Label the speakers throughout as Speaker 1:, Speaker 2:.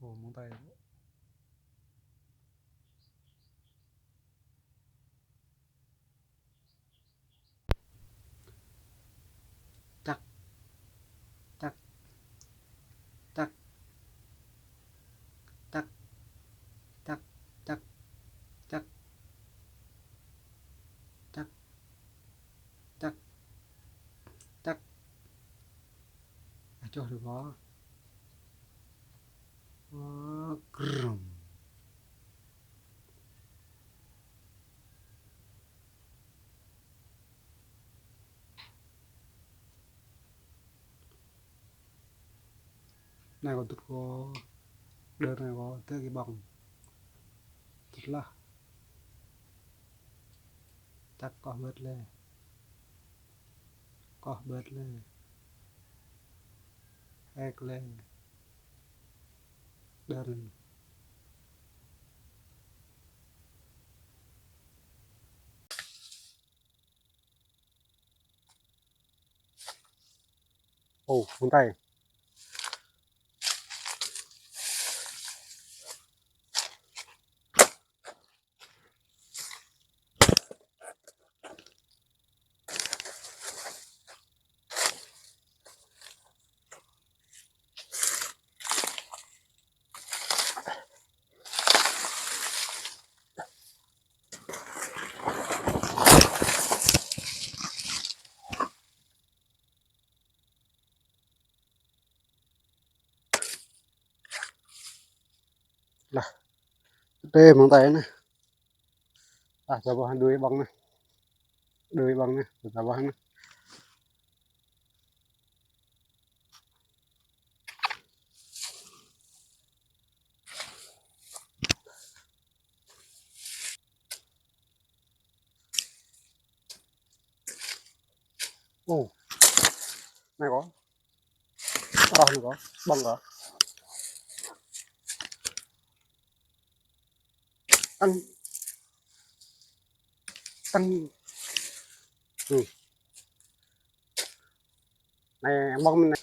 Speaker 1: Ồ, móng tay chắc chắc chắc chắc chắc chắc chắc chắc chắc chắc cho được có crum này còn tụt có đơn này có tới cái bóng tụt là chắc có bớt lên hẹt lên đơn ồ móng tay là tê móng tay này cho vào đuôi bóng này cho vào này ồ này có này có bóng có tăng tăng này bóng này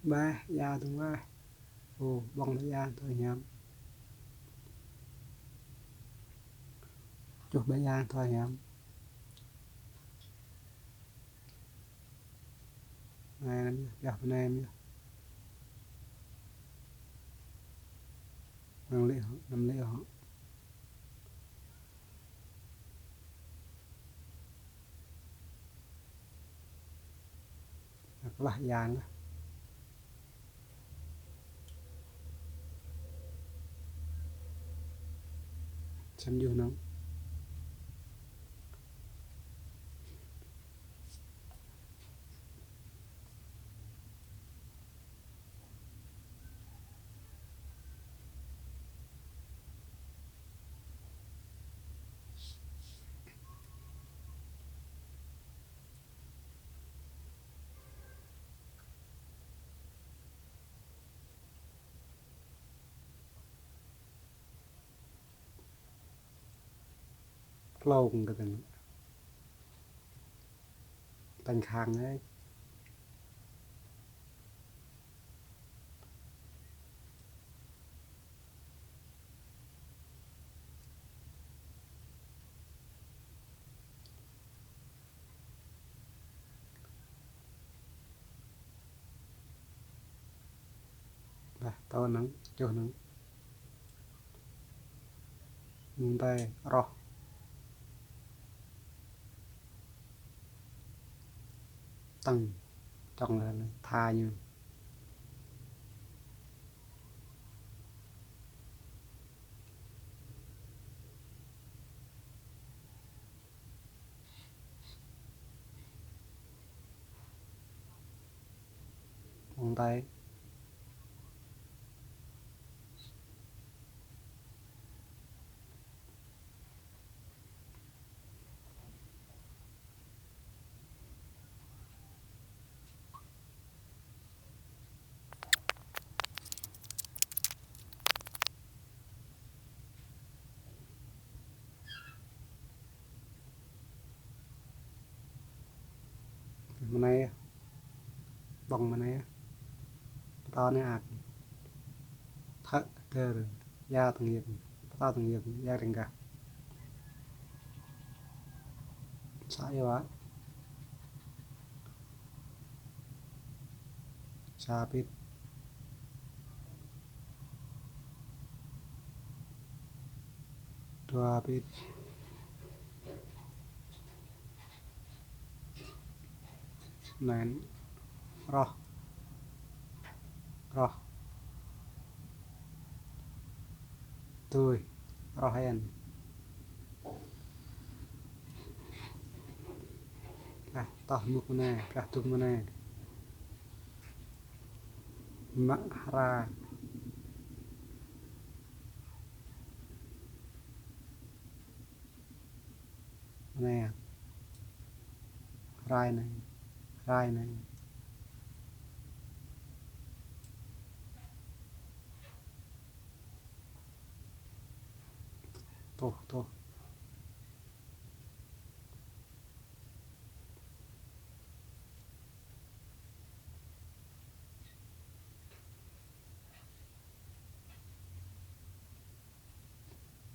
Speaker 1: ba da đúng ba ồ bóng nó da thôi nhầm chụp bé da thôi nhầm này gặp anh em năm liệu là dàn xem vô nó lâu cũng cái tình khang ấy tao nắng cho nắng mùng tay rõ tăng trong là tha như mùng tay to nè thợ tờ ya từng nghiệp to từng nghiệp ya từng cả saya wa sabit dua bit nen roh roh tui rohen toh muk nè tum nè mahra nè rai này tuh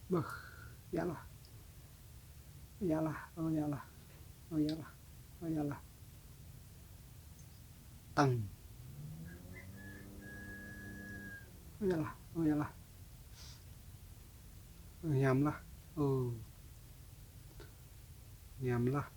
Speaker 1: beuh yalah oh yalah oh yalah oh yalah tầng oh yalah oh yalah nhầm lah nhầm lah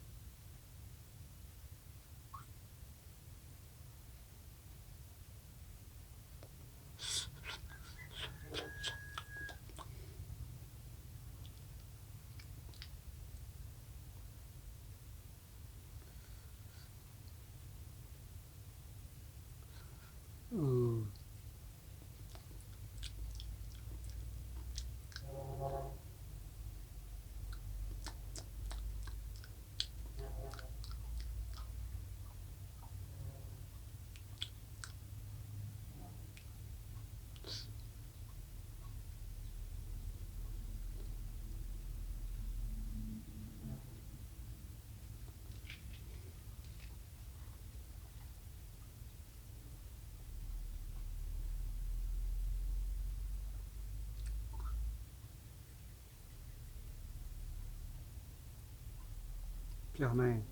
Speaker 1: kiểu này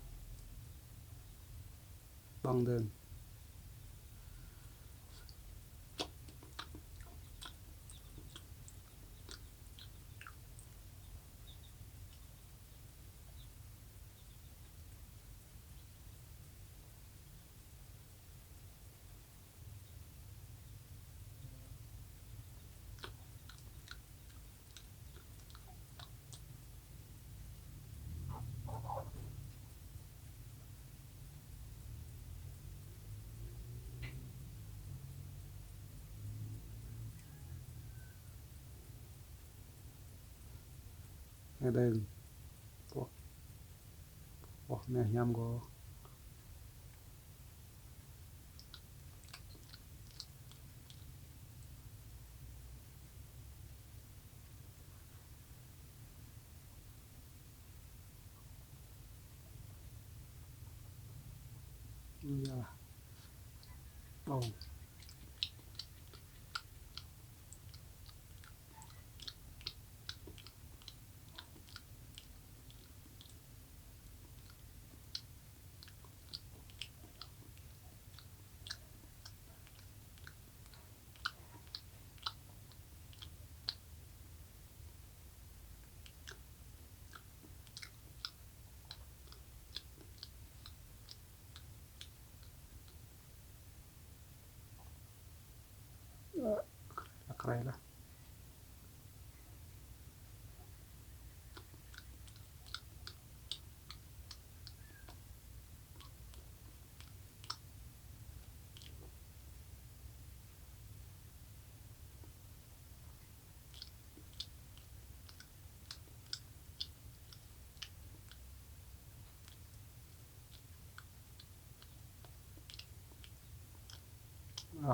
Speaker 1: bằng đường cái đường nè nhầm go yalah oh keren lah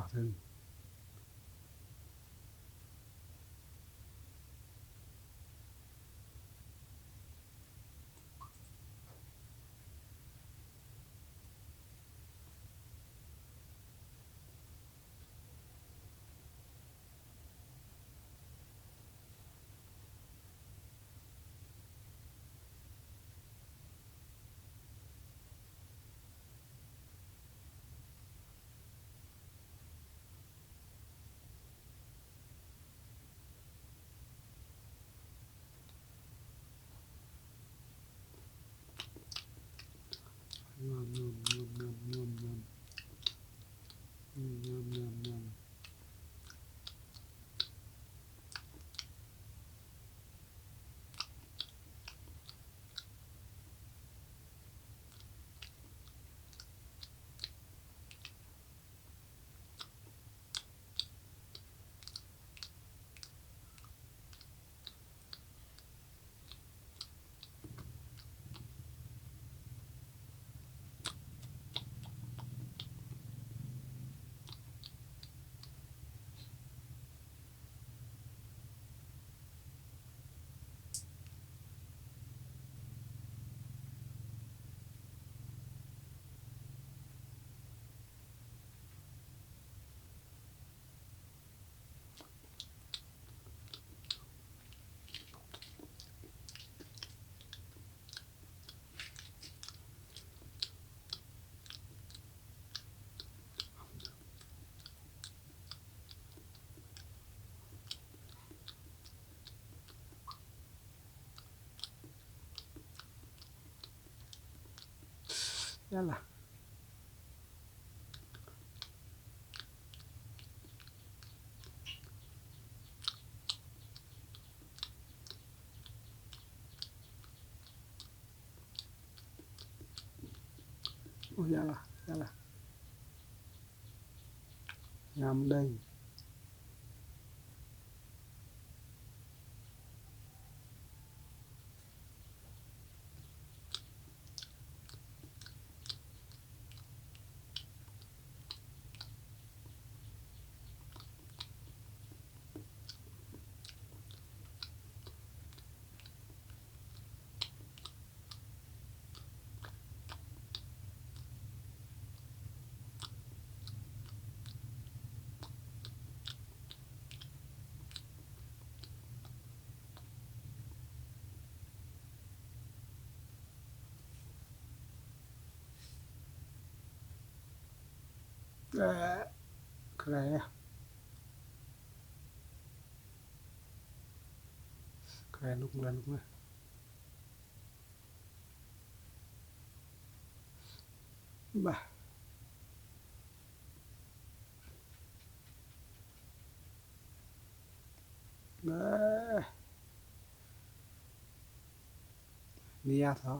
Speaker 1: thường Ngon, ngon, ngon, ngon, ngon, ngon. Ngon, ngon, ngon. Yalah. Oh yalah, yalah. Ngam đây. Keren ya. Keren lúc này. Bah. Bah. Niat hả?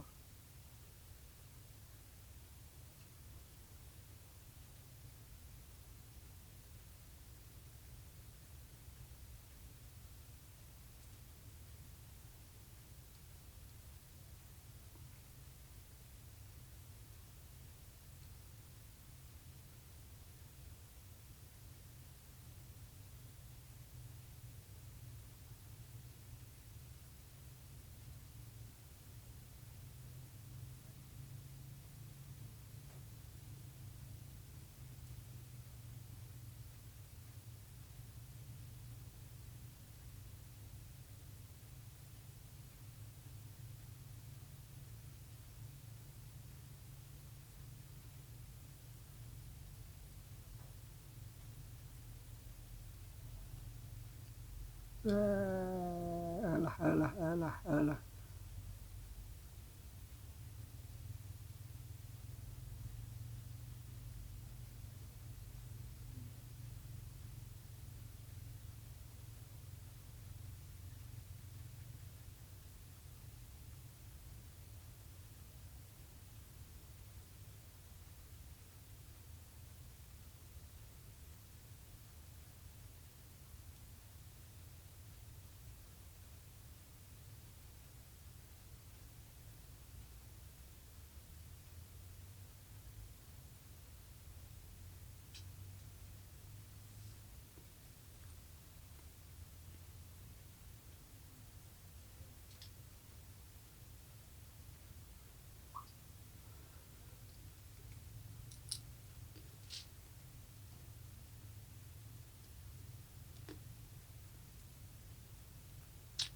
Speaker 1: Alah, alah, alah, alah.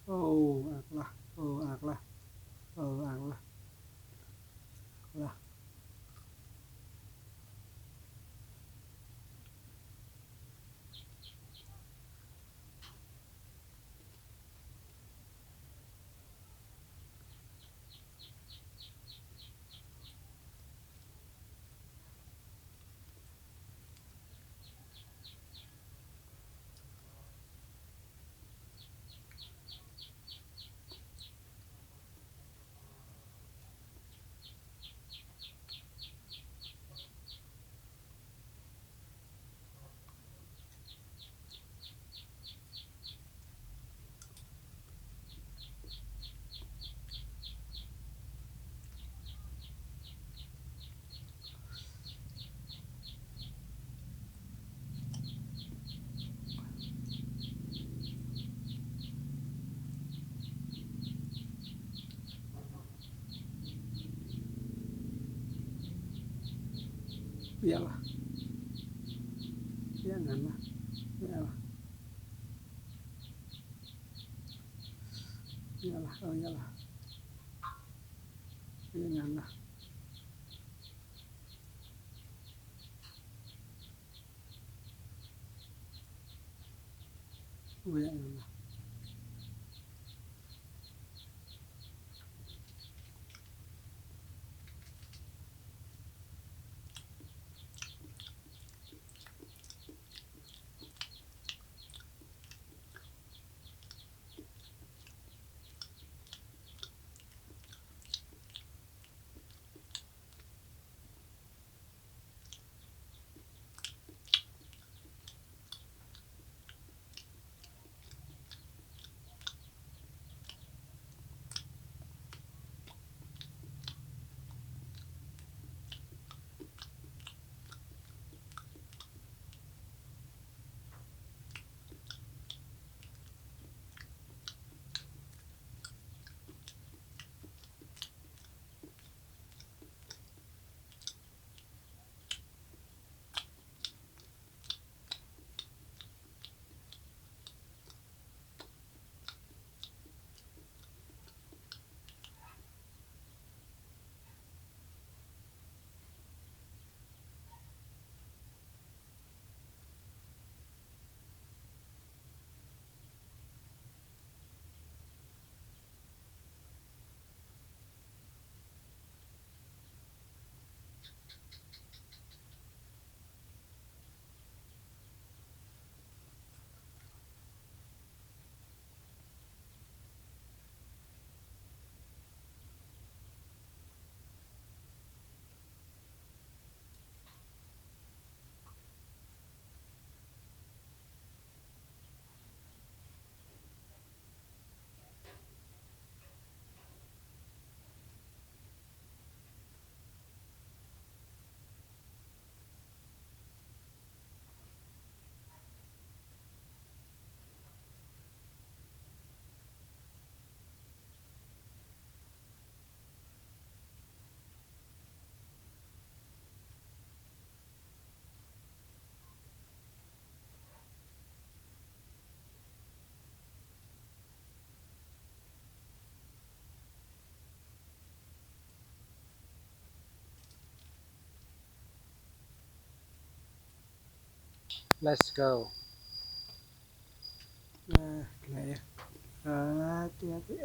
Speaker 1: Aklah, aklah, aklah, aklah.
Speaker 2: iyalah, janganlah, iyalah, iyalah, oh iyalah, janganlah, oh janganlah.
Speaker 1: Let's go.
Speaker 2: Nah, gila ya. Hati-hati,